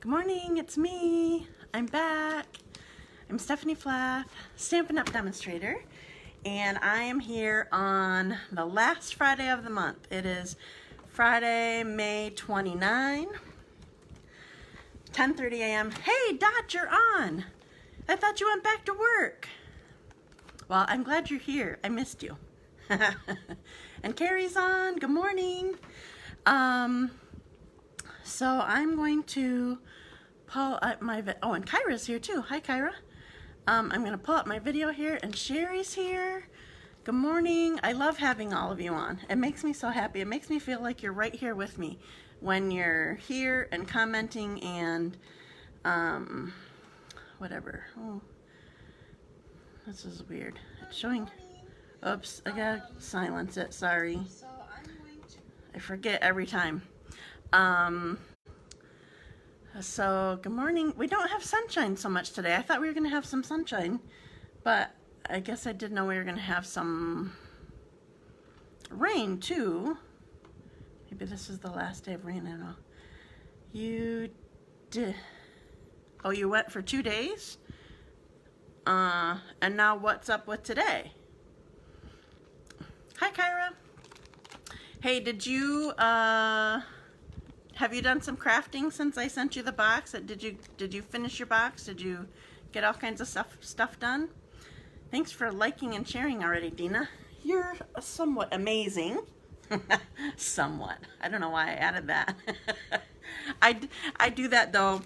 Good morning, it's me. I'm back. I'm Stephanie Flath, Stampin' Up! Demonstrator, and I am here on the last Friday of the month. It is Friday, May 29, 10:30 a.m. Hey, Dot, you're on. I thought you went back to work. Well, I'm glad you're here. I missed you. And Carrie's on. Good morning. So I'm going to pull up my oh, and Kyra's here too. Hi, Kyra. I'm going to pull up my video here, and Sherry's here. Good morning. I love having all of you on. It makes me so happy. It makes me feel like you're right here with me when you're here and commenting and whatever. Oh, this is weird. It's showing. Oops, I gotta silence it. Sorry. I forget every time. So good morning. We don't have sunshine so much today. I thought we were going to have some sunshine, but I guess I didn't know we were going to have some rain too. Maybe this is the last day of rain. I don't know. You did. Oh, you went for 2 days? And now what's up with today? Hi, Kyra. Hey, did you, have you done some crafting since I sent you the box? Did you finish your box? Did you get all kinds of stuff done? Thanks for liking and sharing already, Dina. You're somewhat amazing. Somewhat. I don't know why I added that. I do that though.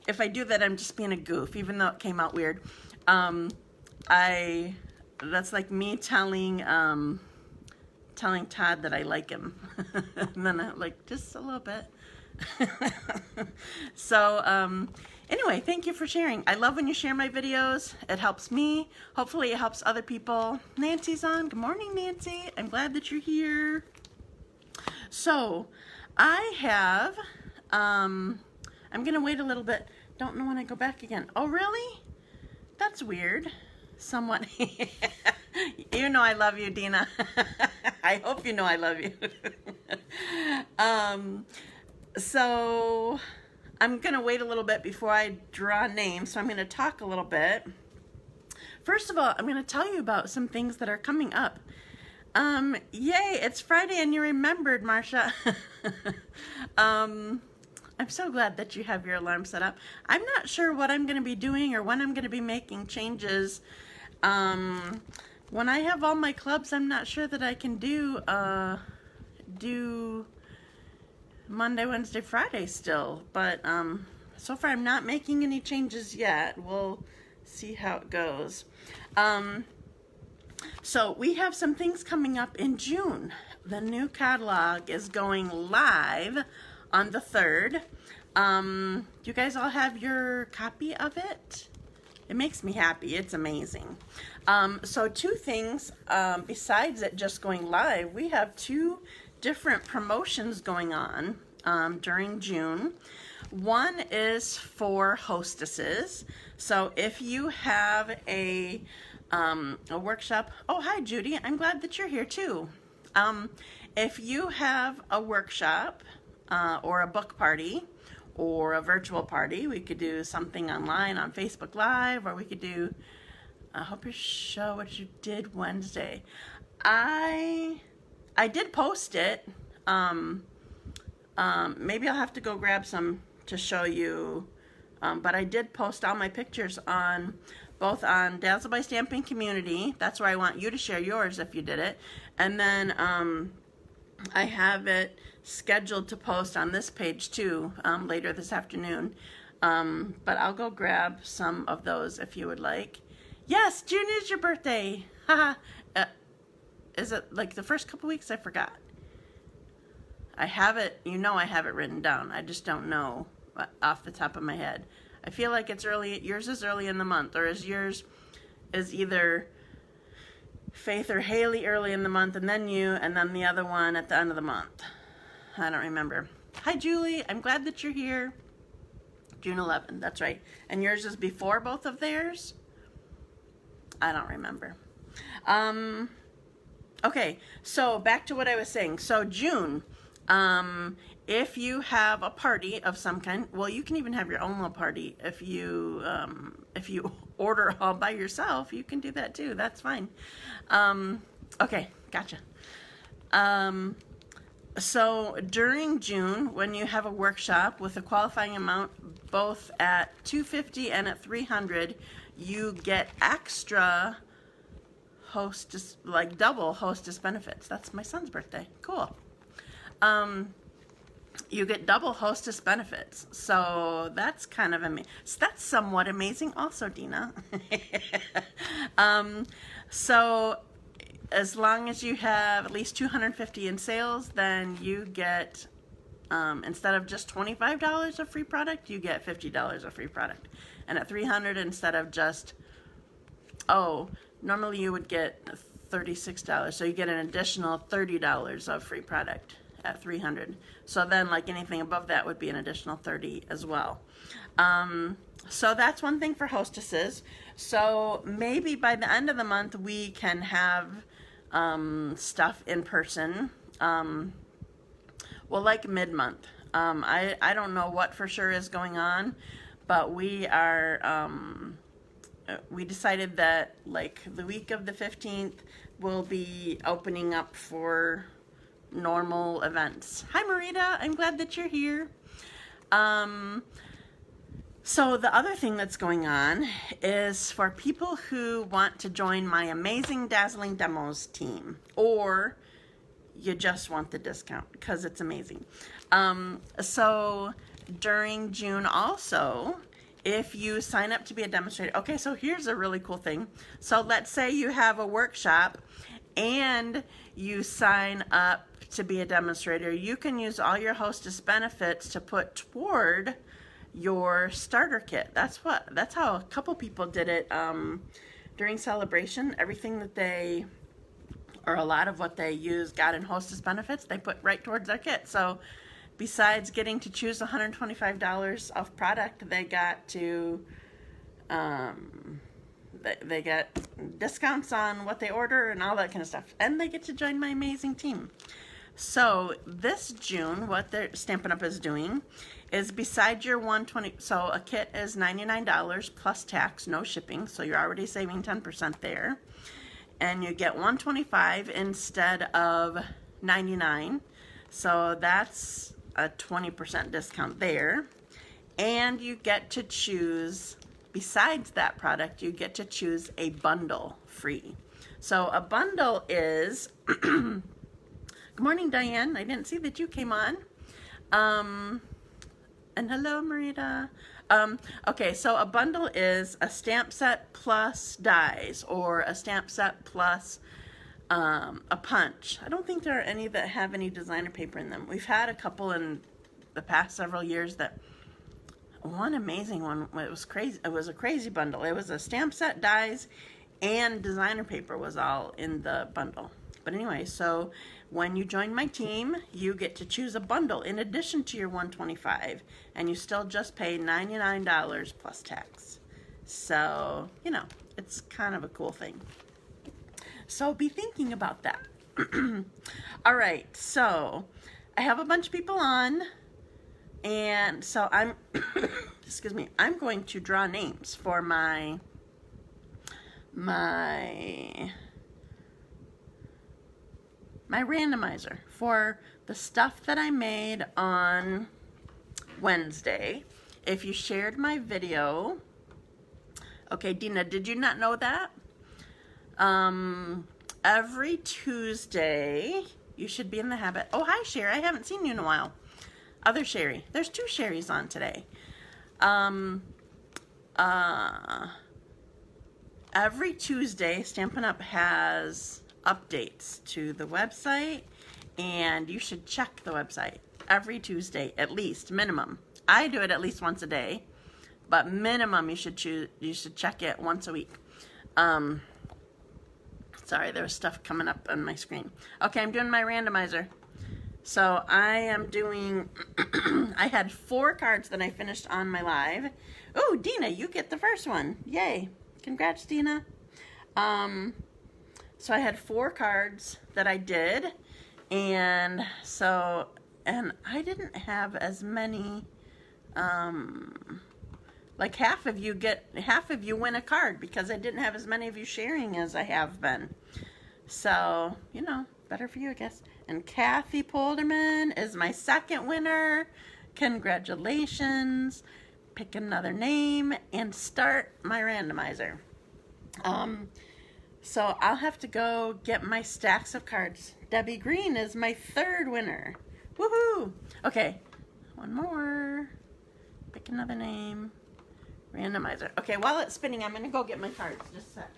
If I do that, I'm just being a goof, even though it came out weird. That's like me telling Todd that I like him. And then I'm like, just a little bit. So anyway, thank you for sharing. I love when you share my videos. It helps me. Hopefully it helps other people. Nancy's on. Good morning, Nancy. I'm glad that you're here. So I have, I'm gonna wait a little bit. Don't know when I go back again. Oh, really? That's weird. Somewhat. You know I love you, Dina. I hope you know I love you. So I'm going to wait a little bit before I draw names, so I'm going to talk a little bit. First of all, I'm going to tell you about some things that are coming up. Yay, it's Friday and you remembered, Marsha. I'm so glad that you have your alarm set up. I'm not sure what I'm going to be doing or when I'm going to be making changes. When I have all my clubs, I'm not sure that I can do Monday, Wednesday, Friday still. But so far I'm not making any changes yet. We'll see how it goes. So we have some things coming up in June. The new catalog is going live on the 3rd. You guys all have your copy of it? It makes me happy. It's amazing. So 2 things besides it just going live. We have 2 different promotions going on during June. One is for hostesses. So if you have a workshop. Oh, hi, Judy. I'm glad that you're here too. If you have a workshop or a book party, or a virtual party, we could do something online on Facebook Live, or we could do, I hope you show what you did Wednesday. I did post it. Maybe I'll have to go grab some to show you, but I did post all my pictures on, both on Dazzled by Stampin' Community. That's where I want you to share yours if you did it. And then I have it scheduled to post on this page too later this afternoon, but I'll go grab some of those if you would like. Yes, June is your birthday. Haha. Is it like the first couple weeks? I forgot. I have it, you know, I have it written down. I just don't know off the top of my head. I feel like it's early. Yours is early in the month, or is yours is either Faith or Haley early in the month, and then you, and then the other one at the end of the month. I don't remember. Hi, Julie. I'm glad that you're here. June 11th. That's right. And yours is before both of theirs? I don't remember. Okay, so back to what I was saying. So June, if you have a party of some kind, well, you can even have your own little party. If you order all by yourself, you can do that too. That's fine. Okay, gotcha. So during June, when you have a workshop with a qualifying amount both at $250 and at $300, you get extra hostess, like double hostess benefits. That's my son's birthday. Cool. You get double hostess benefits. So that's kind of amazing. So that's somewhat amazing also, Dina. So as long as you have at least $250 in sales, then you get, instead of just $25 of free product, you get $50 of free product. And at $300, instead of just, normally you would get $36, so you get an additional $30 of free product at $300. So then, like anything above that would be an additional $30 as well. So that's one thing for hostesses. So maybe by the end of the month we can have stuff in person. Well, like mid-month. I don't know what for sure is going on, but we are, we decided that like the week of the 15th we'll be opening up for normal events. Hi Marita, I'm glad that you're here. So the other thing that's going on is for people who want to join my amazing Dazzling Demos team, or you just want the discount because it's amazing. So during June also, if you sign up to be a demonstrator, okay, so here's a really cool thing. So let's say you have a workshop and you sign up to be a demonstrator, you can use all your hostess benefits to put toward your starter kit. That's how a couple people did it during Celebration. Everything that they, or a lot of what they used, got in hostess benefits, they put right towards their kit. So besides getting to choose $125 of product, they got to they get discounts on what they order and all that kind of stuff, and they get to join my amazing team. So this June, what Stampin' Up! Is doing is, besides your $120, so a kit is $99 plus tax, no shipping, so you're already saving 10% there, and you get $125 instead of $99, so that's a 20% discount there. And you get to choose, besides that product, you get to choose a bundle free. So a bundle is good morning, Diane. I didn't see that you came on. And hello, Marita. Okay, so a bundle is a stamp set plus dies, or a stamp set plus a punch. I don't think there are any that have any designer paper in them. We've had a couple in the past several years that, one amazing one, it was crazy. It was a crazy bundle. It was a stamp set, dies, and designer paper was all in the bundle. But anyway, so when you join my team, you get to choose a bundle in addition to your $125, and you still just pay $99 plus tax. So, you know, it's kind of a cool thing. So be thinking about that. All right, so I have a bunch of people on, and so I'm, excuse me, I'm going to draw names for my randomizer for the stuff that I made on Wednesday. If you shared my video, okay, Dina, did you not know that? Every Tuesday, you should be in the habit. Oh, hi, Sherry. I haven't seen you in a while. Other Sherry. There's two Sherrys on today. Every Tuesday, Stampin' Up! Has updates to the website, and you should check the website every Tuesday, at least, minimum. I do it at least once a day, but minimum you should check it once a week. Sorry, there was stuff coming up on my screen. Okay, I'm doing my randomizer. So I am doing, I had 4 cards that I finished on my live. Oh, Dina, you get the first one. Yay. Congrats, Dina. So I had 4 cards that I did. And so and I didn't have as many, like half of you win a card because I didn't have as many of you sharing as I have been. So, you know, better for you, I guess. And Kathy Polderman is my second winner. Congratulations. Pick another name and start my randomizer. So I'll have to go get my stacks of cards. Debbie Green is my third winner. Woohoo! Okay, one more. Pick another name. Randomizer. Okay, while it's spinning, I'm going to go get my cards. Just a sec.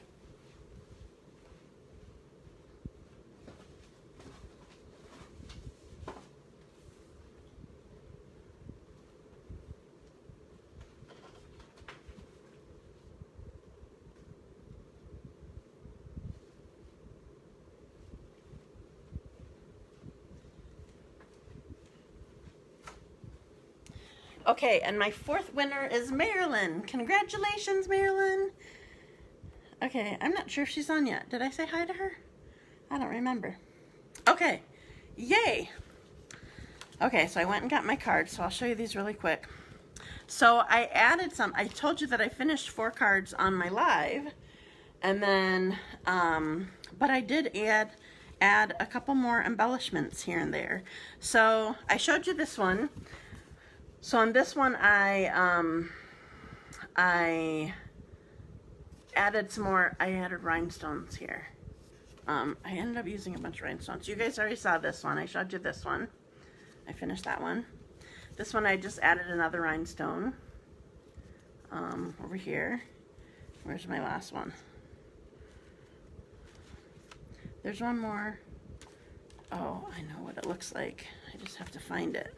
Okay, and my fourth winner is Marilyn. Congratulations, Marilyn. Okay, I'm not sure if she's on yet. Did I say hi to her? I don't remember. Okay, yay. Okay, so I went and got my cards, so I'll show you these really quick. So I added some. I told you that I finished 4 cards on my live, and then, but I did add a couple more embellishments here and there. So I showed you this one. So on this one, I added some more. I added rhinestones here. I ended up using a bunch of rhinestones. You guys already saw this one. I showed you this one. I finished that one. This one I just added another rhinestone. Over here. Where's my last one? There's one more. Oh, I know what it looks like. I just have to find it.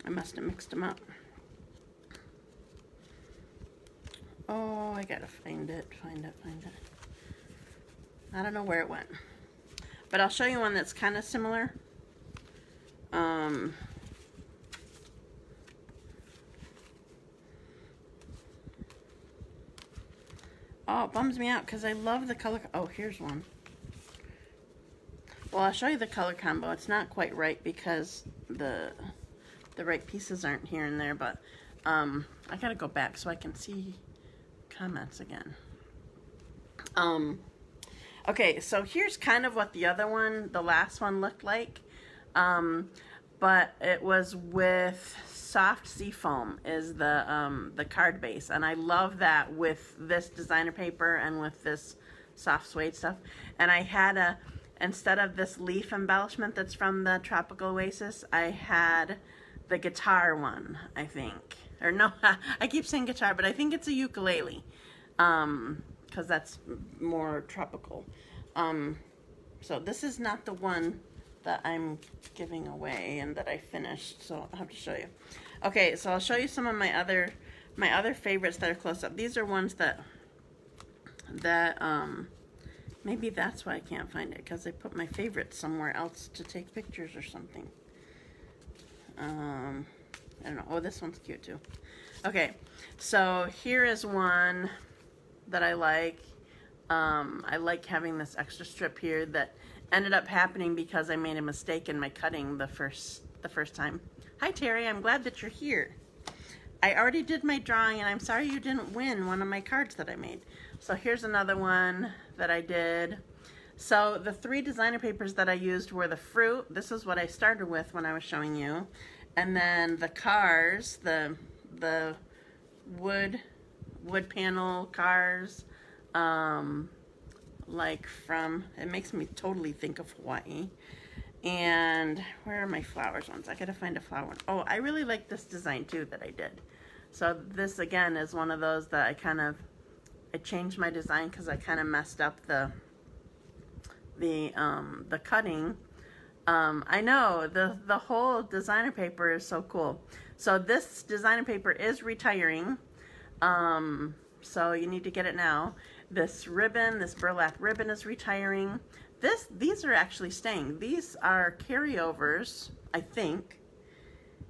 I must have mixed them up. Oh, I gotta find it. I don't know where it went. But I'll show you one that's kind of similar. Oh, it bums me out because I love the color. Oh, here's one. Well, I'll show you the color combo. It's not quite right because the right pieces aren't here and there, but I gotta go back so I can see comments again. Okay, so here's kind of what the other one, the last one, looked like, but it was with soft seafoam is the card base, and I love that with this designer paper and with this soft suede stuff. And I had instead of this leaf embellishment that's from the Tropical Oasis, I had the guitar one, I think. Or no, I keep saying guitar, but I think it's a ukulele, because that's more tropical. So this is not the one that I'm giving away and that I finished, so I'll have to show you. Okay, so I'll show you some of my other favorites that are close up. These are ones that maybe that's why I can't find it, because I put my favorites somewhere else to take pictures or something. I don't know. Oh, this one's cute too. Okay, so here is one that I like. I like having this extra strip here that ended up happening because I made a mistake in my cutting the first time. Hi Terry, I'm glad that you're here. I already did my drawing and I'm sorry you didn't win one of my cards that I made. So here's another one that I did. So the 3 designer papers that I used were the fruit. This is what I started with when I was showing you. And then the cars, the wood panel cars, like from, it makes me totally think of Hawaii. And where are my flowers ones? I gotta find a flower one. Oh, I really like this design too that I did. So this again is one of those that I changed my design because I kind of messed up the cutting. I know the whole designer paper is so cool. So this designer paper is retiring. So you need to get it now. This ribbon, this burlap ribbon is retiring. These are actually staying. These are carryovers, I think.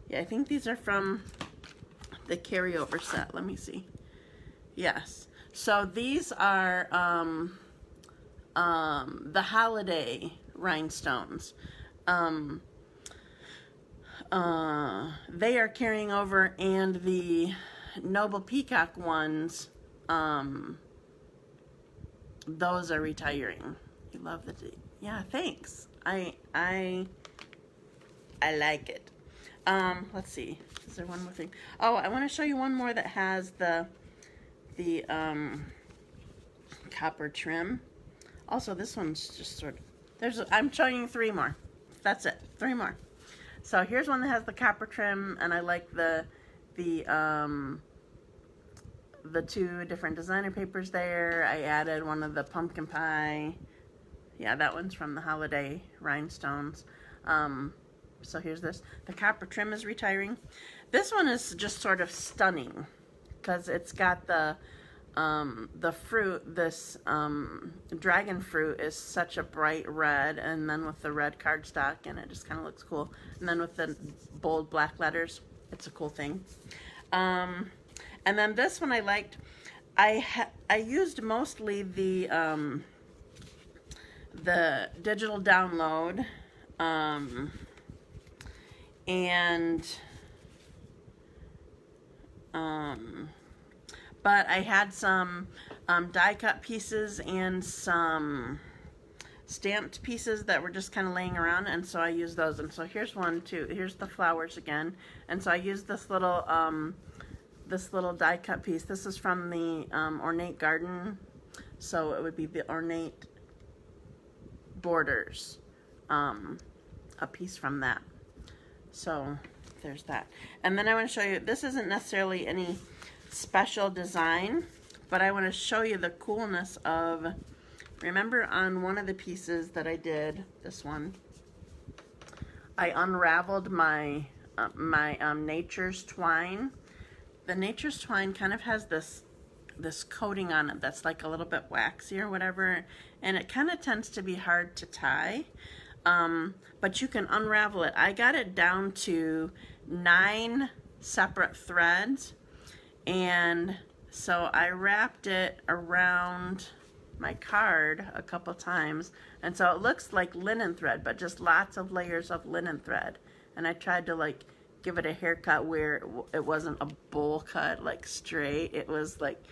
Yeah, I think these are from the carryover set. Let me see. Yes. So these are the holiday rhinestones. they are carrying over, and the Noble Peacock ones, those are retiring. You love the yeah, thanks. I like it. Let's see. Is there one more thing? Oh, I want to show you one more that has the copper trim. Also, this one's just sort of, I'm showing you 3 more. That's it. 3 more. So here's one that has the copper trim, and I like the 2 different designer papers there. I added one of the pumpkin pie. Yeah, that one's from the holiday Rhinestones. So here's this. The copper trim is retiring. This one is just sort of stunning because it's got the fruit. This dragon fruit is such a bright red, and then with the red cardstock, and it just kind of looks cool. And then with the bold black letters, it's a cool thing. And then this one I liked. I used mostly the digital download, but I had some die cut pieces and some stamped pieces that were just kind of laying around, and so I used those. And so here's one too. Here's the flowers again, and so I used this little die cut piece. This is from the Ornate Garden, so it would be the Ornate Borders, a piece from that. So there's that. And then I want to show you, this isn't necessarily any special design, but I want to show you the coolness of, remember on one of the pieces that I did, this one, I unraveled my Nature's Twine. The Nature's Twine kind of has this coating on it that's like a little bit waxy or whatever, and it kind of tends to be hard to tie, but you can unravel it. I got it down to 9 separate threads, and so I wrapped it around my card a couple times, and so it looks like linen thread, but just lots of layers of linen thread. And I tried to like give it a haircut where it wasn't a bowl cut, like straight. It was like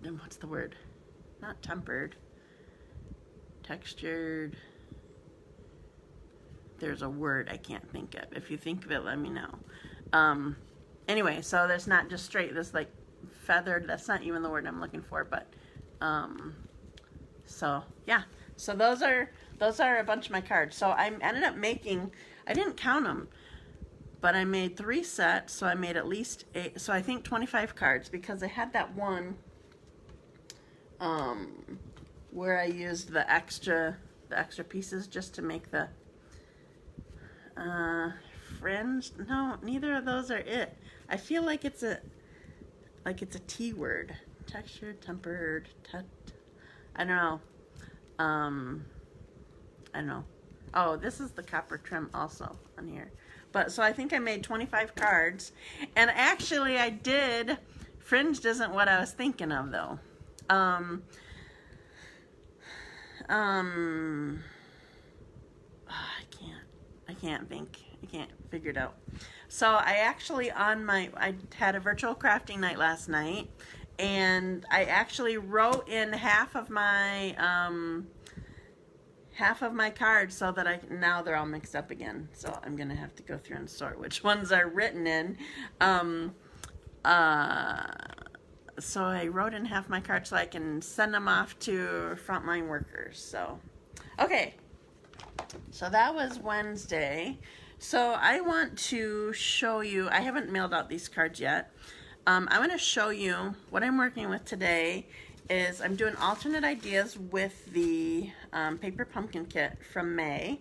what's the word? Not tempered. Textured. There's a word I can't think of. If you think of it, let me know. Anyway, so there's not just straight, this like feathered, that's not even the word I'm looking for, but so yeah. So those are a bunch of my cards. So I ended up making, I didn't count them, but I made 3 sets, so I made at least 8, so I think 25 cards, because I had that one where I used the extra pieces just to make the fringe. No, neither of those are it. I feel like it's a T word. Textured, tempered, I don't know. I don't know. Oh, this is the copper trim also on here. But so I think I made 25 cards, and actually I did. Fringed isn't what I was thinking of though. I can't figure it out. So I actually I had a virtual crafting night last night, and I actually wrote in half of my cards, so that now they're all mixed up again. So I'm gonna have to go through and sort which ones are written in. So I wrote in half my cards so I can send them off to frontline workers. So, okay. So that was Wednesday. So I want to show you, I haven't mailed out these cards yet. I want to show you what I'm working with today. Is I'm doing alternate ideas with the Paper Pumpkin kit from May.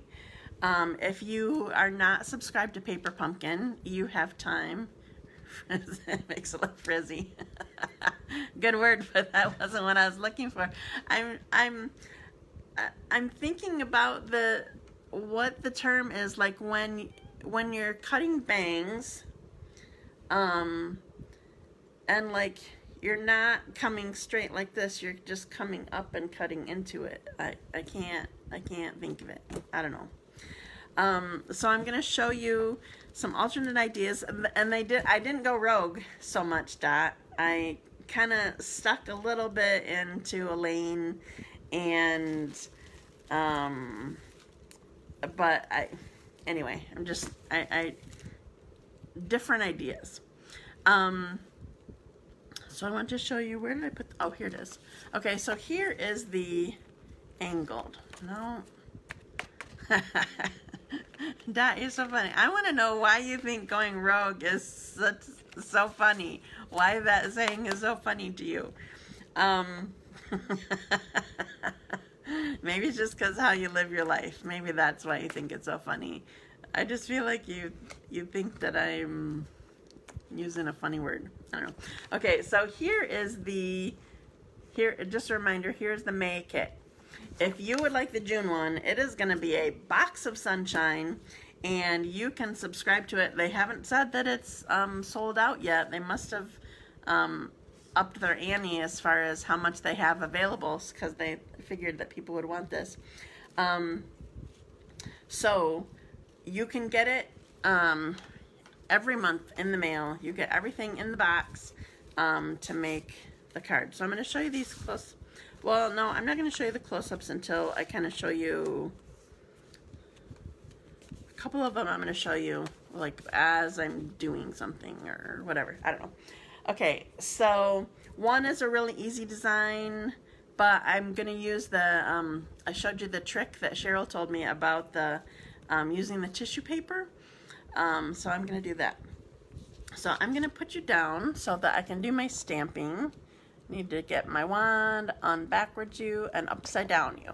If you are not subscribed to Paper Pumpkin, you have time. It makes it look frizzy. Good word, but that wasn't what I was looking for. I'm thinking about what the term is, like when you're cutting bangs, and like you're not coming straight like this, you're just coming up and cutting into it. I can't think of it. I don't know. So I'm going to show you some alternate ideas, and I didn't go rogue so much, Dot. I kind of stuck a little bit into a lane, and but anyway, I'm just different ideas. So I want to show you, where did I put, oh, here it is. Okay, so here is the angled. No. That is so funny. I want to know why you think going rogue is so funny. Why that saying is so funny to you. Maybe it's just because how you live your life. Maybe that's why you think it's so funny. I just feel like you think that I'm using a funny word. I don't know. Okay, so here is just a reminder, here's the May kit. If you would like the June one, it is going to be a box of sunshine, and you can subscribe to it. They haven't said that it's sold out yet. They must have upped their ante as far as how much they have available, because they figured that people would want this. So you can get it every month in the mail. You get everything in the box to make the card. So I'm going to show you these close. Well, no, I'm not going to show you the close-ups until I kind of show you a couple of them. I'm going to show you like as I'm doing something or whatever. I don't know. Okay, so one is a really easy design, but I'm going to use the, I showed you the trick that Cheryl told me about the using the tissue paper. So I'm going to do that. So I'm going to put you down so that I can do my stamping. Need to get my wand on backwards you and upside down you.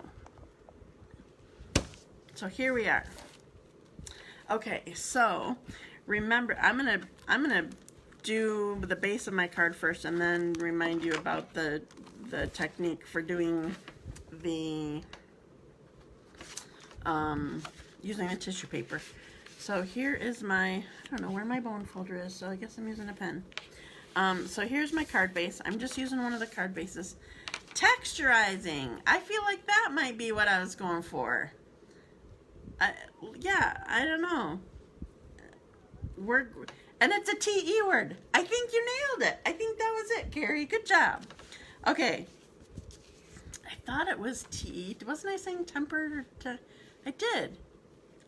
So here we are. Okay, so remember, I'm gonna do the base of my card first, and then remind you about the technique for doing the using a tissue paper. So here is my, I don't know where my bone folder is, so I guess I'm using a pen. So here's my card base. I'm just using one of the card bases. Texturizing. I feel like that might be what I was going for. Yeah, I don't know. And it's a TE word. I think you nailed it. I think that was it, Carrie. Good job. Okay. I thought it was TE. Wasn't I saying tempered? I did.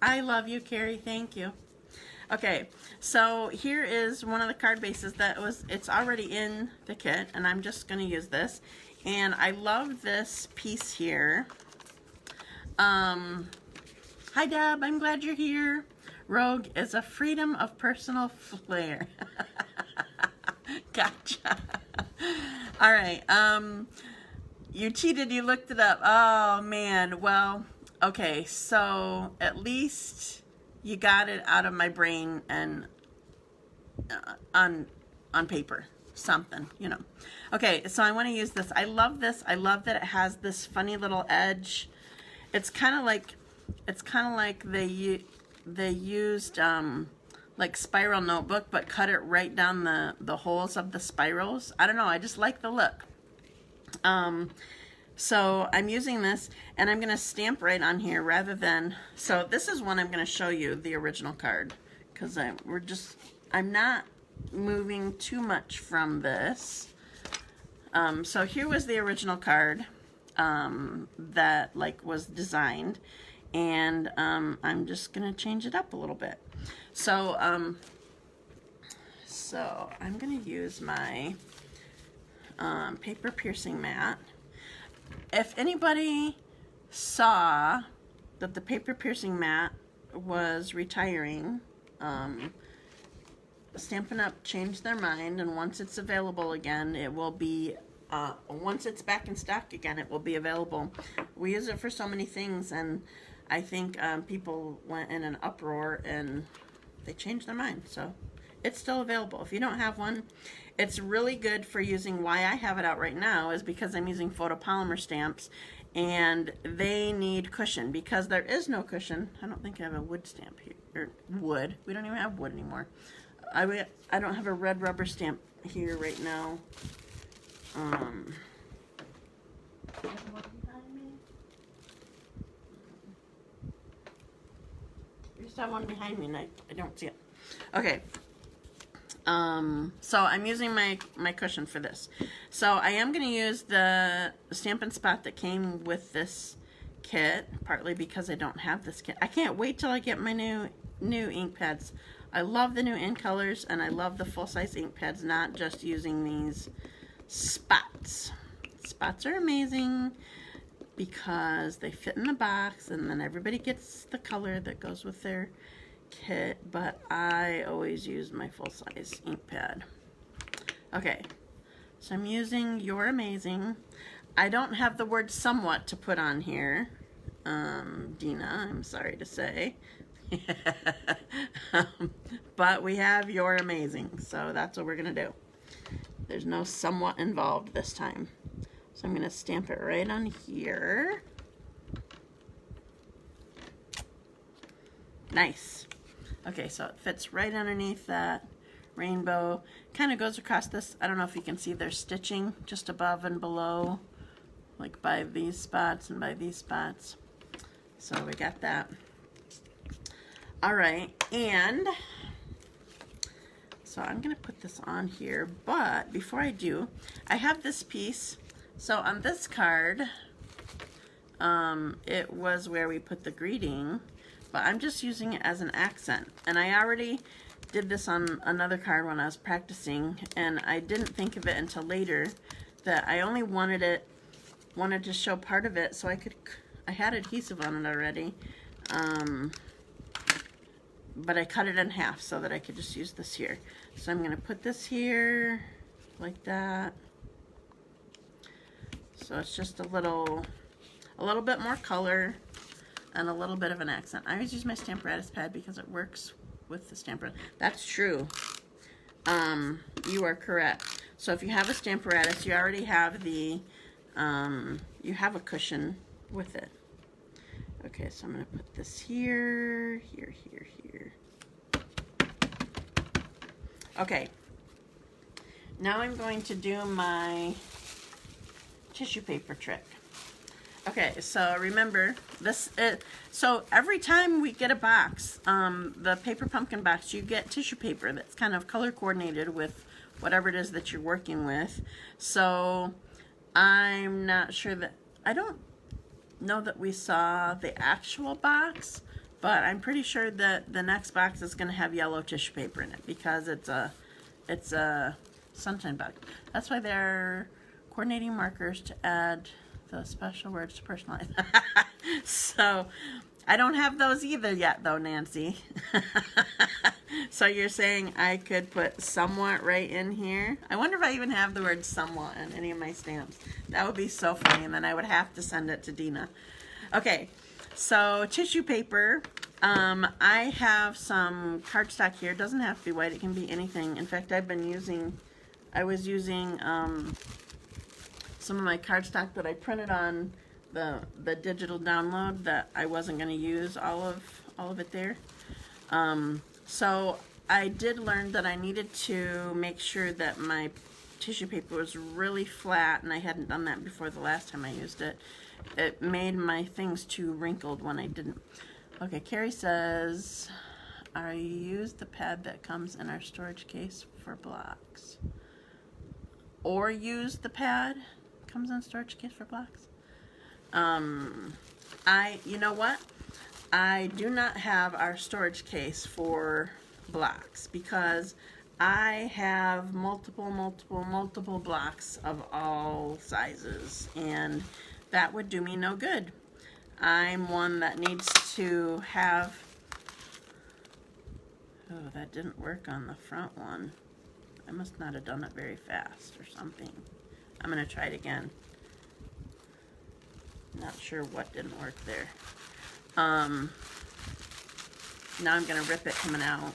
I love you, Carrie. Thank you. Okay, so here is one of the card bases it's already in the kit, and I'm just going to use this. And I love this piece here. Hi, Deb. I'm glad you're here. Rogue is a freedom of personal flair. Gotcha. All right. You cheated. You looked it up. Oh, man. Well, okay. So at least you got it out of my brain and on paper, something, you know. Okay, so I want to use this. I love this. I love that it has this funny little edge. It's kind of like they used like spiral notebook, but cut it right down the holes of the spirals. I don't know. I just like the look. So I'm using this, and I'm going to stamp right on here rather than, so this is one I'm going to show you, the original card, because I'm not moving too much from this. So here was the original card that was designed, and I'm just going to change it up a little bit. So, so I'm going to use my paper piercing mat. If anybody saw that the paper piercing mat was retiring, Stampin' Up! Changed their mind, and once it's available again, it will be, once it's back in stock again, it will be available. We use it for so many things, and I think people went in an uproar and they changed their mind, so it's still available. If you don't have one, it's really good for using. Why I have it out right now is because I'm using photopolymer stamps, and they need cushion because there is no cushion. I don't think I have a wood stamp here, or wood. We don't even have wood anymore. I don't have a red rubber stamp here right now. just have one behind me and I don't see it. Okay. So I'm using my cushion for this. So I am going to use the Stampin' Spot that came with this kit, partly because I don't have this kit. I can't wait till I get my new ink pads. I love the new ink colors, and I love the full-size ink pads, not just using these spots. Spots are amazing because they fit in the box, and then everybody gets the color that goes with their kit, but I always use my full-size ink pad. Okay, so I'm using You're Amazing. I don't have the word somewhat to put on here, Dina, I'm sorry to say. But we have You're Amazing, so that's what we're gonna do. There's no somewhat involved this time. So I'm gonna stamp it right on here. Nice. Okay, so it fits right underneath that rainbow. Kind of goes across this. I don't know if you can see there's stitching just above and below, like by these spots and by these spots. So we got that. All right, and so I'm gonna put this on here, but before I do, I have this piece. So on this card, it was where we put the greeting, but I'm just using it as an accent. And I already did this on another card when I was practicing, and I didn't think of it until later that I only wanted to show part of it so I had adhesive on it already, but I cut it in half so that I could just use this here. So I'm gonna put this here like that. So it's just a little bit more color and a little bit of an accent. I always use my Stamparatus pad because it works with the Stamparatus. That's true. You are correct. So if you have a Stamparatus, you already have the, you have a cushion with it. Okay, so I'm going to put this here, here, here, here. Okay. Now I'm going to do my tissue paper trick. Okay, so remember this. So every time we get a box, the paper pumpkin box, you get tissue paper that's kind of color coordinated with whatever it is that you're working with. So I'm not sure that, I don't know that we saw the actual box, but I'm pretty sure that the next box is going to have yellow tissue paper in it because it's a sunshine box. That's why they're coordinating markers to add the special words to personalize. So I don't have those either yet though, Nancy. So you're saying I could put somewhat right in here? I wonder if I even have the word somewhat in any of my stamps. That would be so funny, and then I would have to send it to Dina. Okay, so tissue paper. I have some cardstock here. It doesn't have to be white, it can be anything. In fact, I was using some of my cardstock that I printed on the digital download that I wasn't going to use all of it there. So I did learn that I needed to make sure that my tissue paper was really flat, and I hadn't done that before the last time I used it. It made my things too wrinkled when I didn't. Okay, Carrie says, I use the pad that comes in our storage case for blocks. Or use the pad comes in storage case for blocks. You know what? I do not have our storage case for blocks because I have multiple blocks of all sizes, and that would do me no good. I'm one that needs to have, oh, that didn't work on the front one. I must not have done it very fast or something. I'm going to try it again. Not sure what didn't work there. Now I'm going to rip it coming out.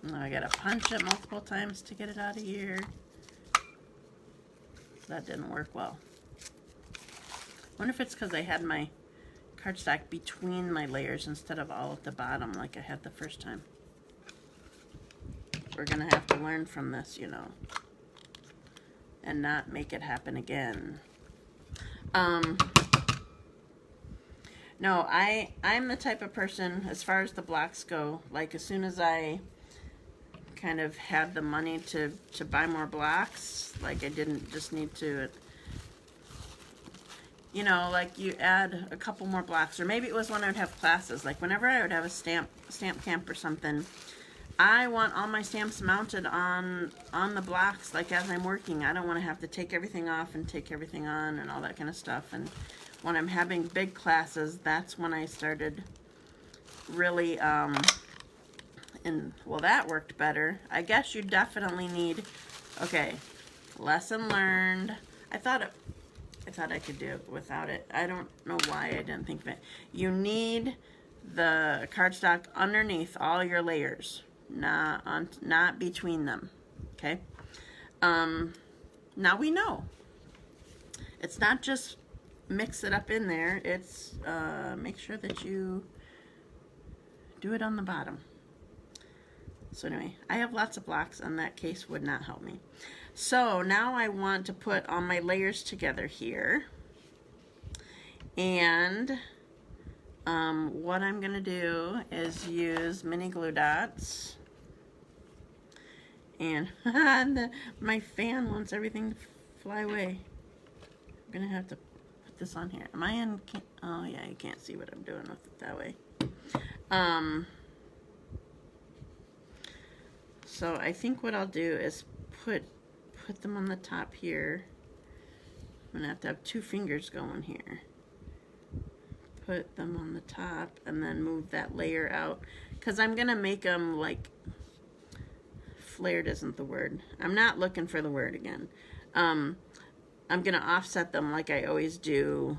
Now I got to punch it multiple times to get it out of here. That didn't work well. Wonder if it's because I had my cardstock between my layers instead of all at the bottom like I had the first time. We're going to have to learn from this, you know, and not make it happen again. No, I'm the type of person, as far as the blocks go, like as soon as I kind of had the money to buy more blocks, like I didn't just need to, you know, like you add a couple more blocks, or maybe it was when I would have classes, like whenever I would have a stamp camp or something, I want all my stamps mounted on the blocks, like as I'm working. I don't want to have to take everything off and take everything on and all that kind of stuff. And when I'm having big classes, that's when I started really, and well, that worked better. I guess you definitely need, okay, lesson learned. I thought I could do it without it. I don't know why I didn't think of it. You need the cardstock underneath all your layers, not between them. Okay. Now we know. It's not just mix it up in there. It's make sure that you do it on the bottom. So anyway, I have lots of blocks, and that case would not help me. So now I want to put all my layers together here. And what I'm going to do is use mini glue dots. And my fan wants everything to fly away. I'm going to have to put this on here. Am I in? Oh yeah, you can't see what I'm doing with it that way. So I think what I'll do is put them on the top here. I'm gonna have to have two fingers going here. Put them on the top and then move that layer out, because I'm gonna make them like flared isn't the word. I'm not looking for the word again. I'm gonna offset them like I always do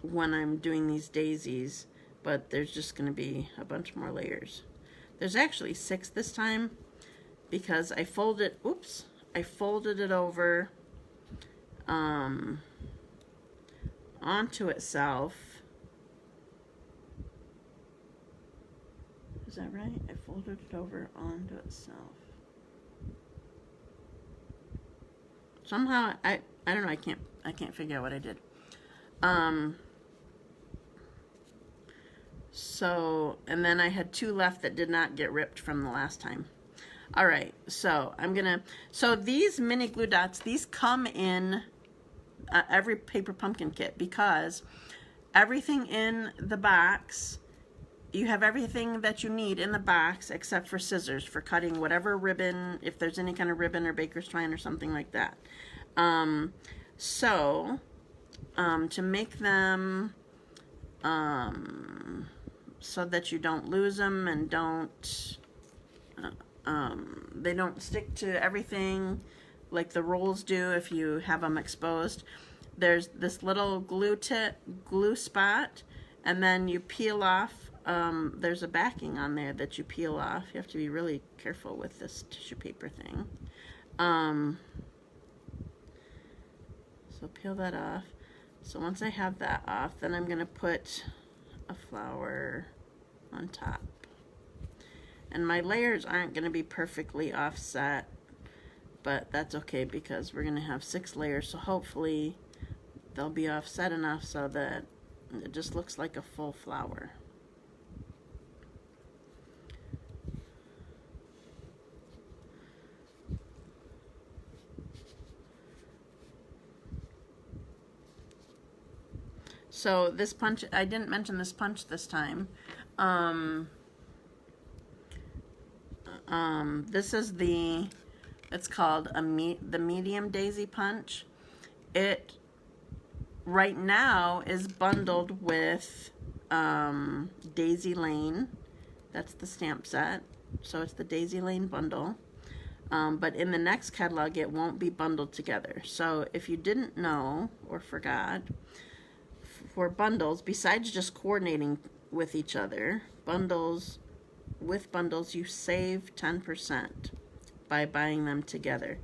when I'm doing these daisies, but there's just gonna be a bunch more layers. There's actually 6 this time, because I folded it over onto itself. Is that right? I folded it over onto itself. Somehow I don't know, I can't figure out what I did. So, and then I had 2 left that did not get ripped from the last time. All right, so so these mini glue dots, these come in every paper pumpkin kit, because everything in the box, you have everything that you need in the box except for scissors for cutting whatever ribbon, if there's any kind of ribbon or baker's twine or something like that. To make them so that you don't lose them and they don't stick to everything like the rolls do if you have them exposed. There's this little glue spot, and then you peel off. There's a backing on there that you peel off. You have to be really careful with this tissue paper thing. So peel that off. So once I have that off, then I'm going to put a flower on top. And my layers aren't going to be perfectly offset, but that's okay because we're going to have 6 layers, so hopefully they'll be offset enough so that it just looks like a full flower. So this punch, I didn't mention this punch this time. This is it's called the medium daisy punch. It right now is bundled with Daisy Lane. That's the stamp set. So it's the Daisy Lane bundle. But in the next catalog, it won't be bundled together. So if you didn't know or forgot, for bundles, besides just coordinating with each other, with bundles, you save 10% by buying them together.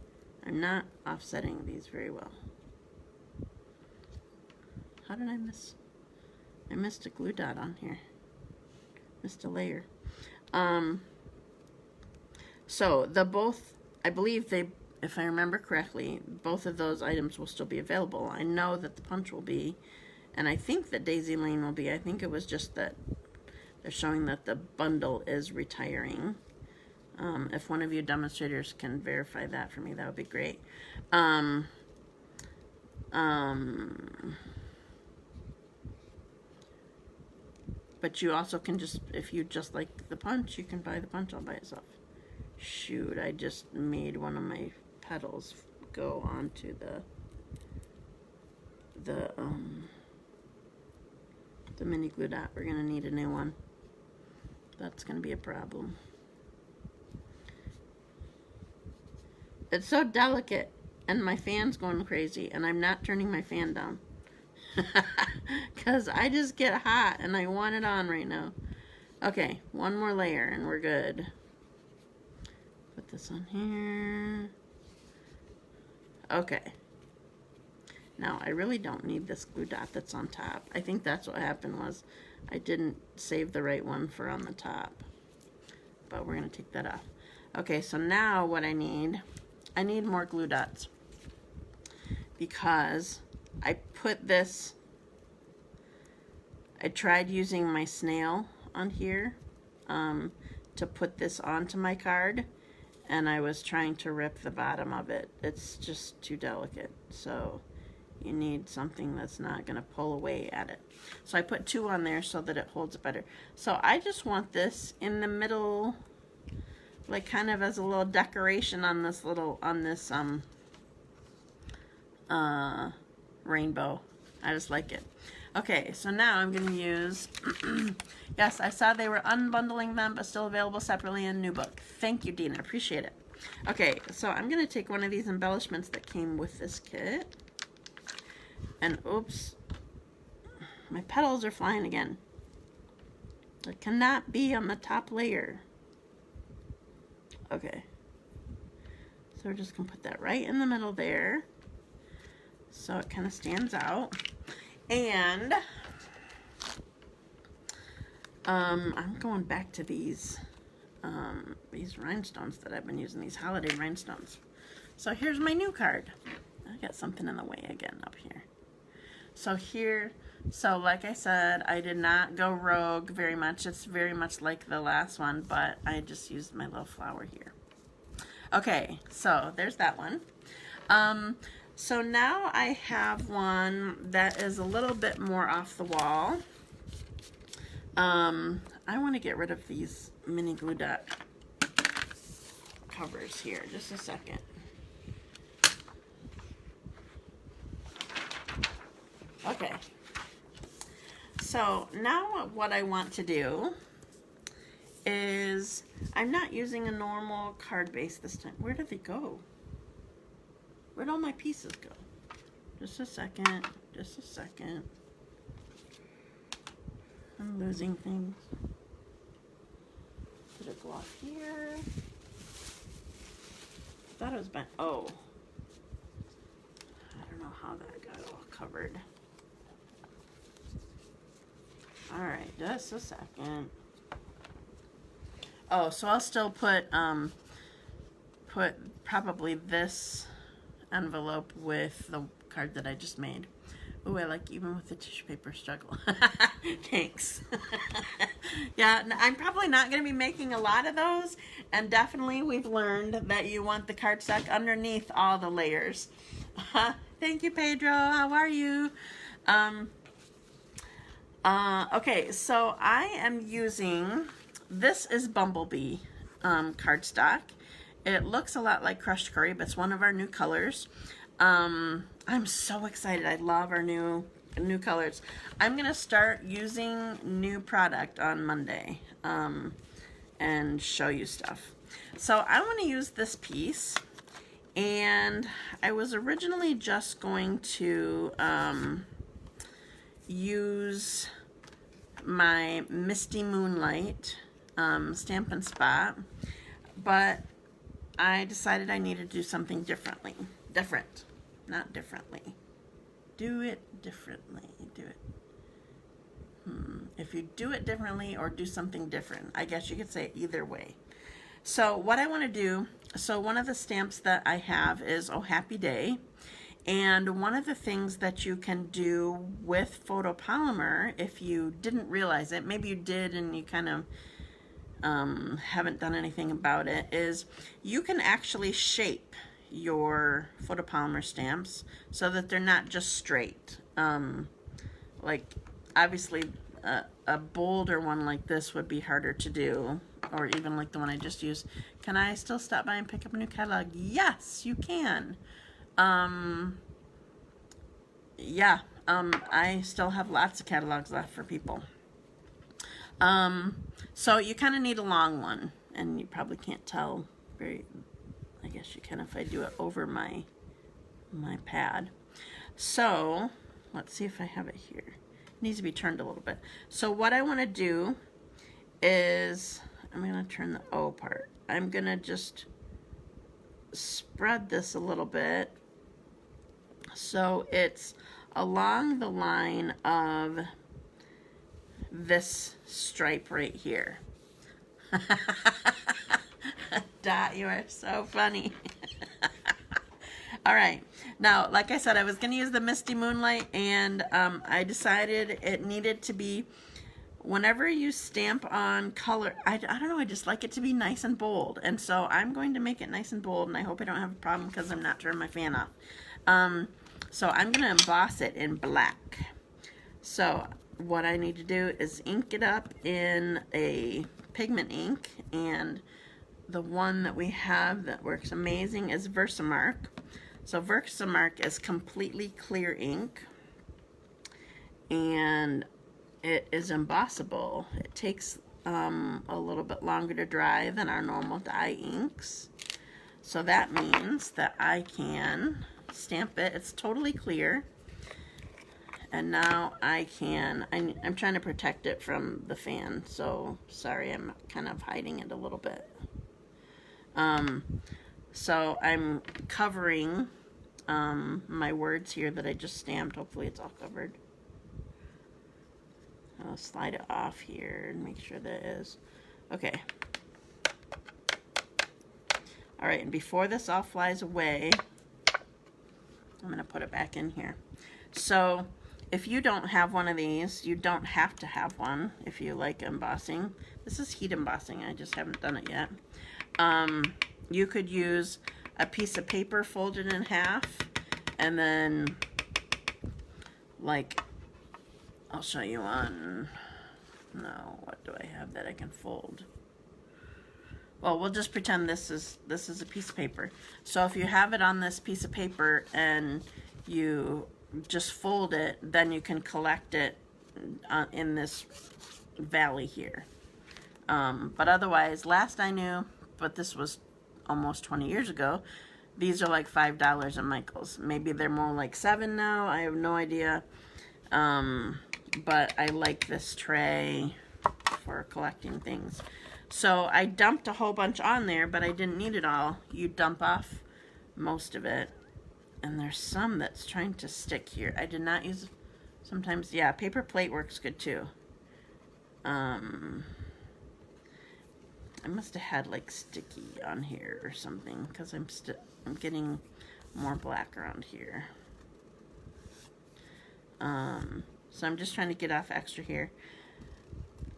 I'm not offsetting these very well. How did I miss? I missed a glue dot on here. Missed a layer. So I believe if I remember correctly, both of those items will still be available. I know that the punch will be, and I think that Daisy Lane will be. I think it was just that they're showing that the bundle is retiring. If one of you demonstrators can verify that for me, that would be great. But you also can just, if you just like the punch, you can buy the punch all by itself. Shoot, I just made one of my petals go onto the mini glue dot. We're gonna need a new one. That's gonna be a problem. It's so delicate, and my fan's going crazy, and I'm not turning my fan down. Because I just get hot, and I want it on right now. Okay, one more layer, and we're good. Put this on here. Okay. Now, I really don't need this glue dot that's on top. I think that's what happened was I didn't save the right one for on the top. But we're going to take that off. Okay, so now what I need more glue dots. Because I put this, I tried using my snail on here to put this onto my card, and I was trying to rip the bottom of it. It's just too delicate, so you need something that's not going to pull away at it. So I put 2 on there so that it holds it better. So I just want this in the middle, like kind of as a little decoration on this little, rainbow. I just like it. Okay, so now I'm going to use, yes, I saw they were unbundling them, but still available separately in a new book. Thank you, Deanna. Appreciate it. Okay, so I'm going to take one of these embellishments that came with this kit. And oops, my petals are flying again. It cannot be on the top layer. Okay. So we're just going to put that right in the middle there, so it kind of stands out. And I'm going back to these rhinestones that I've been using, these holiday rhinestones. So here's my new card. I got something in the way again up here. So here, so like I said, I did not go rogue very much. It's very much like the last one, but I just used my little flower here. Okay, so there's that one. So now I have one that is a little bit more off the wall. I want to get rid of these mini glue dot covers here. Just a second. Okay. So now what I want to do is, I'm not using a normal card base this time. Where did they go? Where'd all my pieces go? Just a second. Just a second. I'm losing things. Did it go off here? I thought it was bent. Oh. I don't know how that got all covered. Alright, just a second. Oh, so I'll still put probably this envelope with the card that I just made. Ooh, I like even with the tissue paper struggle. Thanks. Yeah, I'm probably not going to be making a lot of those, and definitely we've learned that you want the cardstock underneath all the layers. Thank you, Pedro. How are you? Okay, so I am using, this is Bumblebee cardstock. It looks a lot like crushed curry, but it's one of our new colors. I'm so excited. I love our new colors. I'm gonna start using new product on Monday and show you stuff. So I want to use this piece, and I was originally just going to use my Misty Moonlight Stampin' Spot, but I decided I needed to do something differently. Not differently. Do it differently. Do it. If you do it differently or do something different, I guess you could say it either way. So what I want to do, So one of the stamps that I have is Oh Happy Day. And one of the things that you can do with photopolymer, if you didn't realize it, maybe you did and you kind of haven't done anything about it, is you can actually shape your photopolymer stamps so that they're not just straight. Like obviously a bolder one like this would be harder to do, or even like the one I just used. Can I still stop by and pick up a new catalog? Yes, you can. Yeah, I still have lots of catalogs left for people. So you kind of need a long one, and you probably can't tell very, I guess you can if I do it over my pad. So let's see if I have it here. It needs to be turned a little bit. So what I want to do is, I'm going to turn the O part. I'm going to just spread this a little bit so it's along the line of this stripe right here. Dot, you are so funny. All right, now like I said, I was going to use the Misty Moonlight, and I decided it needed to be, whenever you stamp on color, I don't know, I just like it to be nice and bold, and so I'm going to make it nice and bold, and I hope I don't have a problem because I'm not turning my fan off. So I'm going to emboss it in black. So what I need to do is ink it up in a pigment ink, and the one that we have that works amazing is Versamark. So Versamark is completely clear ink, and it is embossable. It takes a little bit longer to dry than our normal dye inks. So that means that I can stamp it. It's totally clear. And now I can, I'm trying to protect it from the fan, so sorry, I'm kind of hiding it a little bit. So I'm covering my words here that I just stamped. Hopefully it's all covered. I'll slide it off here and make sure that it is. Okay. All right, and before this all flies away, I'm going to put it back in here. So if you don't have one of these, you don't have to have one if you like embossing. This is heat embossing. I just haven't done it yet. You could use a piece of paper folded in half, and then, like, I'll show you on, no, what do I have that I can fold? Well, we'll just pretend this is a piece of paper. So if you have it on this piece of paper and you just fold it, then you can collect it in this valley here. But otherwise, last I knew, but this was almost 20 years ago, these are like $5 at Michael's. Maybe they're more like $7 now. I have no idea. But I like this tray for collecting things. So I dumped a whole bunch on there, but I didn't need it all. You dump off most of it. And there's some that's trying to stick here. I did not use, sometimes, yeah, paper plate works good too. I must have had like sticky on here or something, because I'm getting more black around here. So I'm just trying to get off extra here.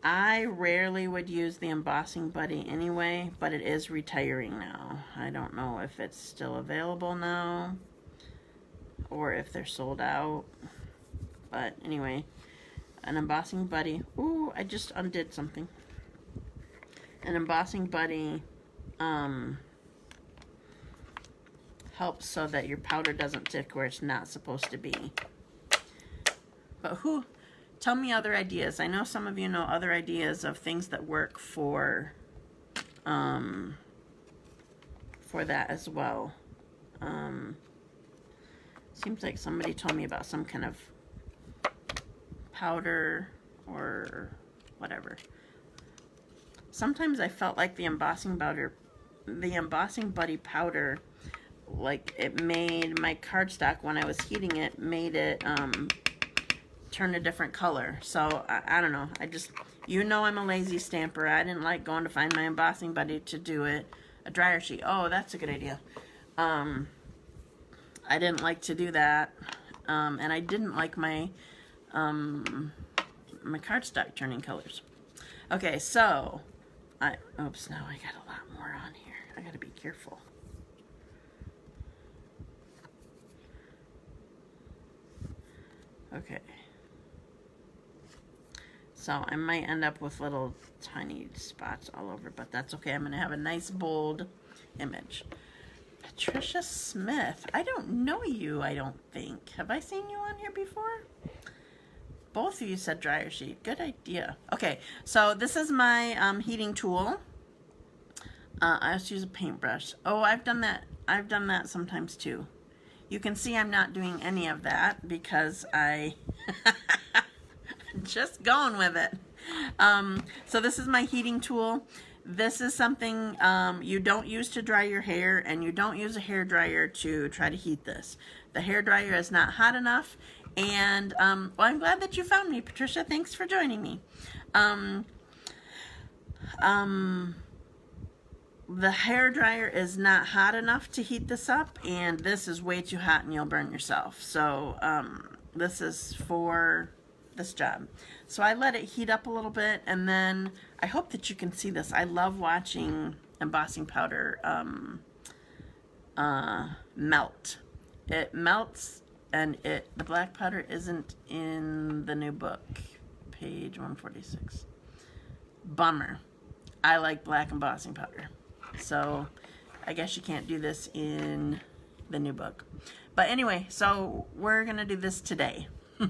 I rarely would use the embossing buddy anyway, but it is retiring now. I don't know if it's still available now or if they're sold out. But anyway, an embossing buddy. Ooh, I just undid something. An embossing buddy helps so that your powder doesn't stick where it's not supposed to be. But tell me other ideas. I know some of you know other ideas of things that work for that as well. Seems like somebody told me about some kind of powder or whatever. Sometimes I felt like the embossing buddy powder, like it made my cardstock, when I was heating it, made it turn a different color. So I don't know. I just, you know, I'm a lazy stamper. I didn't like going to find my embossing buddy to do it. a dryer sheet. Oh, that's a good idea. I didn't like to do that. And I didn't like my my cardstock turning colors. Okay, so oops, now I got a lot more on here. I gotta be careful. Okay. So I might end up with little tiny spots all over, but that's okay. I'm gonna have a nice bold image. Patricia Smith. I don't know you, I don't think. Have I seen you on here before? Both of you said dryer sheet. Good idea. Okay, so this is my heating tool. I just use a paintbrush. Oh, I've done that. I've done that sometimes too. You can see I'm not doing any of that because I'm just going with it. So this is my heating tool. This is something you don't use to dry your hair, and you don't use a hair dryer to try to heat this. The hair dryer is not hot enough. And, well, I'm glad that you found me, Patricia. Thanks for joining me. The hair dryer is not hot enough to heat this up, and this is way too hot and you'll burn yourself. So, this is for this job. So I let it heat up a little bit, and then I hope that you can see this. I love watching embossing powder melt. It melts. And the black powder isn't in the new book, page 146. Bummer. I like black embossing powder. So I guess you can't do this in the new book. But anyway, so we're going to do this today. So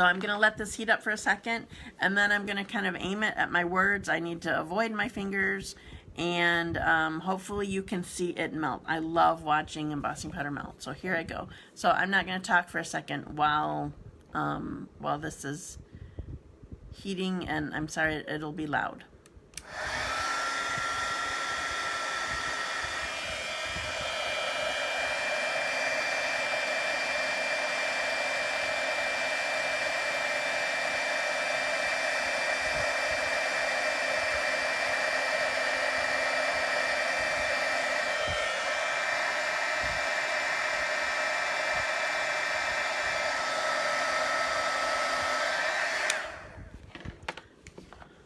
I'm going to let this heat up for a second, and then I'm going to kind of aim it at my words. I need to avoid my fingers. And hopefully you can see it melt. I love watching embossing powder melt. So here I go. So I'm not going to talk for a second while this is heating, and I'm sorry, it'll be loud.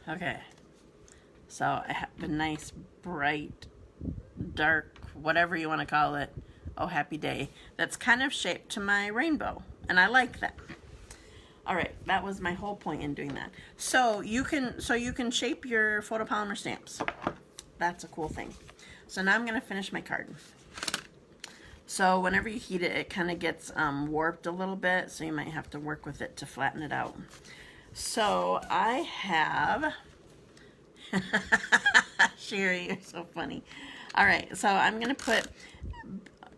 Okay, so I have a nice, bright, dark, whatever you want to call it, oh happy day, that's kind of shaped to my rainbow, and I like that. All right, that was my whole point in doing that. So you can shape your photopolymer stamps. That's a cool thing. So now I'm going to finish my card. So whenever you heat it, it kind of gets warped a little bit, so you might have to work with it to flatten it out. So I have, Sherry, you're so funny. All right, so I'm gonna put,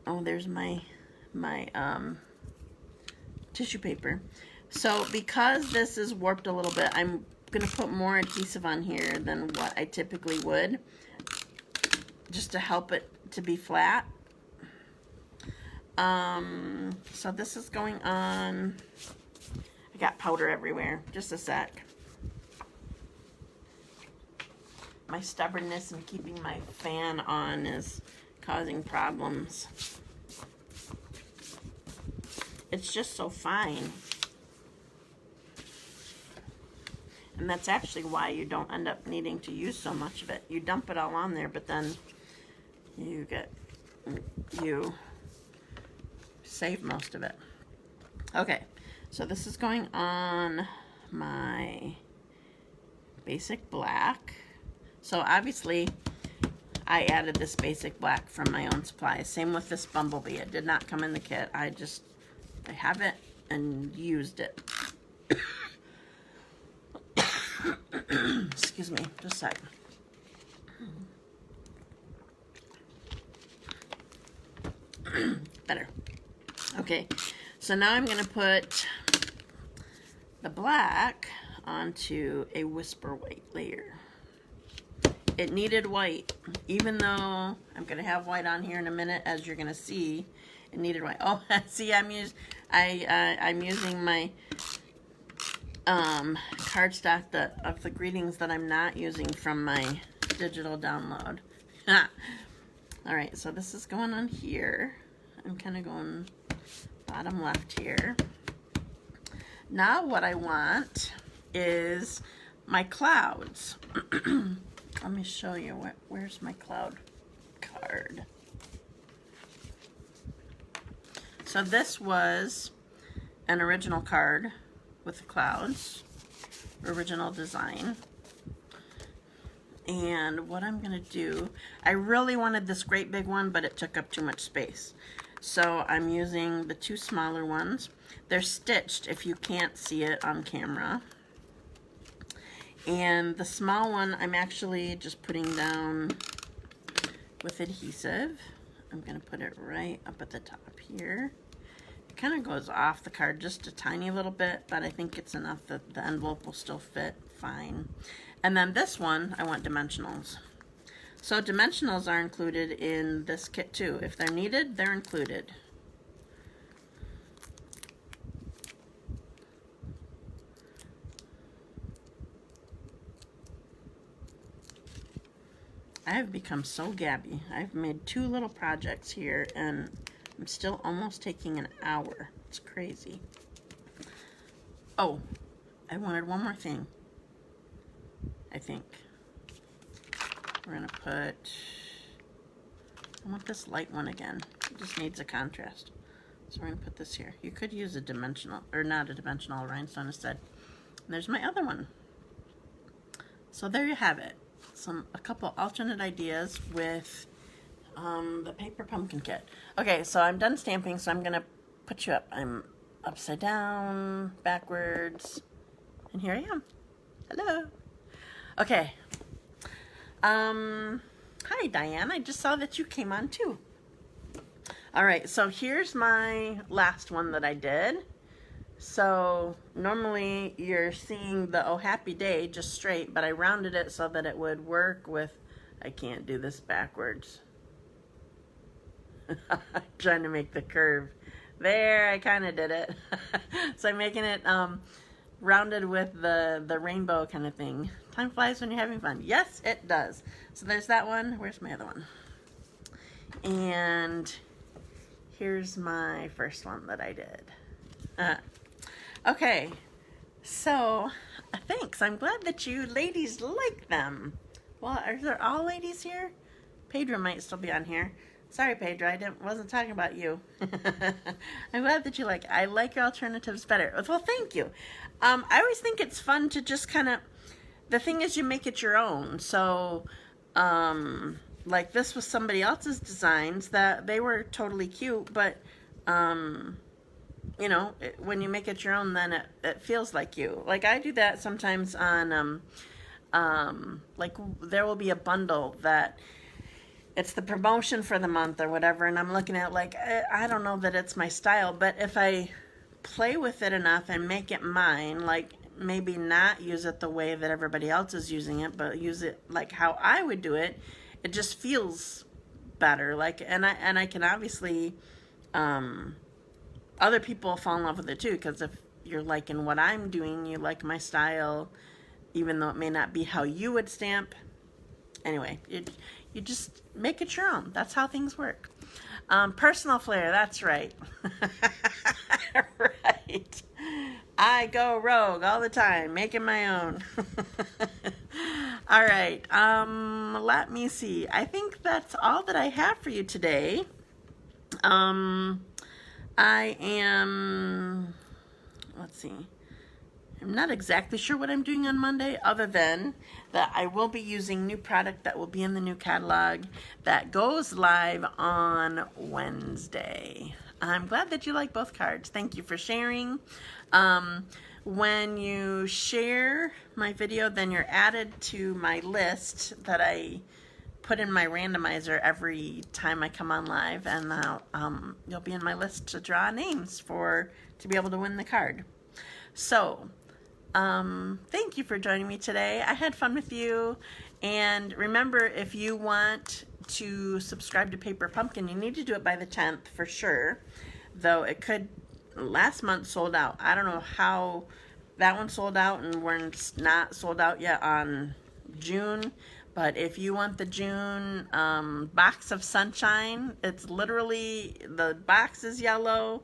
oh, there's my tissue paper. So because this is warped a little bit, I'm gonna put more adhesive on here than what I typically would, just to help it to be flat. So this is going on. I got powder everywhere. Just a sec. My stubbornness in keeping my fan on is causing problems. It's just so fine. And that's actually why you don't end up needing to use so much of it. You dump it all on there, but then you save most of it. Okay. So this is going on my basic black. So obviously I added this basic black from my own supply. Same with this Bumblebee. It did not come in the kit. I have it and used it. Excuse me, just a sec. Better. Okay, so now I'm going to put the black onto a whisper white layer. It needed white, even though I'm going to have white on here in a minute, as you're going to see. It needed white. Oh, see, I'm using my cardstock of the greetings that I'm not using from my digital download. All right, so this is going on here. I'm kind of going bottom left here. Now what I want is my clouds. Let me show you where's my cloud card. So this was an original card with the clouds, original design. And what I'm gonna do, I really wanted this great big one, but it took up too much space. So I'm using the two smaller ones. They're stitched if you can't see it on camera. And the small one I'm actually just putting down with adhesive. I'm gonna put it right up at the top here. It kind of goes off the card just a tiny little bit, but I think it's enough that the envelope will still fit fine. And then this one, I want dimensionals. So dimensionals are included in this kit too. If they're needed, they're included. I have become so gabby. I've made 2 little projects here and I'm still almost taking an hour. It's crazy. Oh, I wanted one more thing. I think. We're gonna put, I want this light one again. It just needs a contrast. So we're gonna put this here. You could use a dimensional, or not a dimensional, rhinestone instead. And there's my other one. So there you have it. A couple alternate ideas with the paper pumpkin kit. Okay, so I'm done stamping, so I'm gonna put you up. I'm upside down, backwards, and here I am. Hello. Okay. Hi Diane, I just saw that you came on too. All right, so here's my last one that I did. So normally you're seeing the Oh Happy Day just straight, but I rounded it so that it would work with, I can't do this backwards. Trying to make the curve. There, I kind of did it. So I'm making it rounded with the rainbow kind of thing. Time flies when you're having fun. Yes, it does. So there's that one. Where's my other one? And here's my first one that I did. Okay, so thanks. I'm glad that you ladies like them. Well, are there all ladies here? Pedro might still be on here. Sorry, Pedro, I wasn't talking about you. I'm glad that you like it. I like your alternatives better. Well, thank you. I always think it's fun to just kind of, the thing is you make it your own. So, like this was somebody else's designs that they were totally cute, but, you know, when you make it your own, then it feels like you. Like I do that sometimes on, like there will be a bundle that it's the promotion for the month or whatever, and I'm looking at like, I don't know that it's my style, but if I play with it enough and make it mine, like maybe not use it the way that everybody else is using it, but use it like how I would do it, it just feels better. Like, and I can obviously, other people fall in love with it too, because if you're liking what I'm doing, you like my style, even though it may not be how you would stamp. Anyway, you just make it your own. That's how things work. Personal flair, that's right. Right. I go rogue all the time, making my own. All right, let me see. I think that's all that I have for you today. I am, let's see. I'm not exactly sure what I'm doing on Monday, other than that I will be using new product that will be in the new catalog that goes live on Wednesday. I'm glad that you like both cards. Thank you for sharing. When you share my video, then you're added to my list that I put in my randomizer every time I come on live, and you'll be in my list to draw names to be able to win the card. So, thank you for joining me today. I had fun with you. And remember, if you want to subscribe to Paper Pumpkin, you need to do it by the 10th for sure. Though it could, last month sold out. I don't know how that one sold out, and we're not sold out yet on June. But if you want the June box of sunshine, it's literally, the box is yellow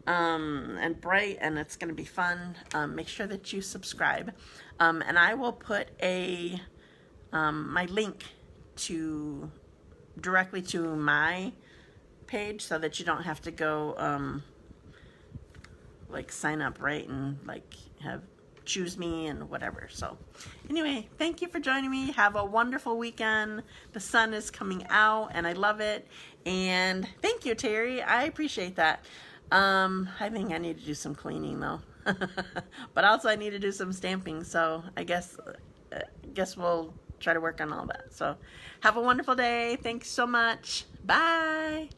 and bright, and it's going to be fun. Make sure that you subscribe. And I will put my link directly to my page so that you don't have to go like sign up, right, and like choose me and whatever. So anyway, thank you for joining me. Have a wonderful weekend. The sun is coming out and I love it. And thank you, Terry. I appreciate that. I think I need to do some cleaning though. But also I need to do some stamping, so I guess we'll try to work on all that. So have a wonderful day. Thanks so much. Bye.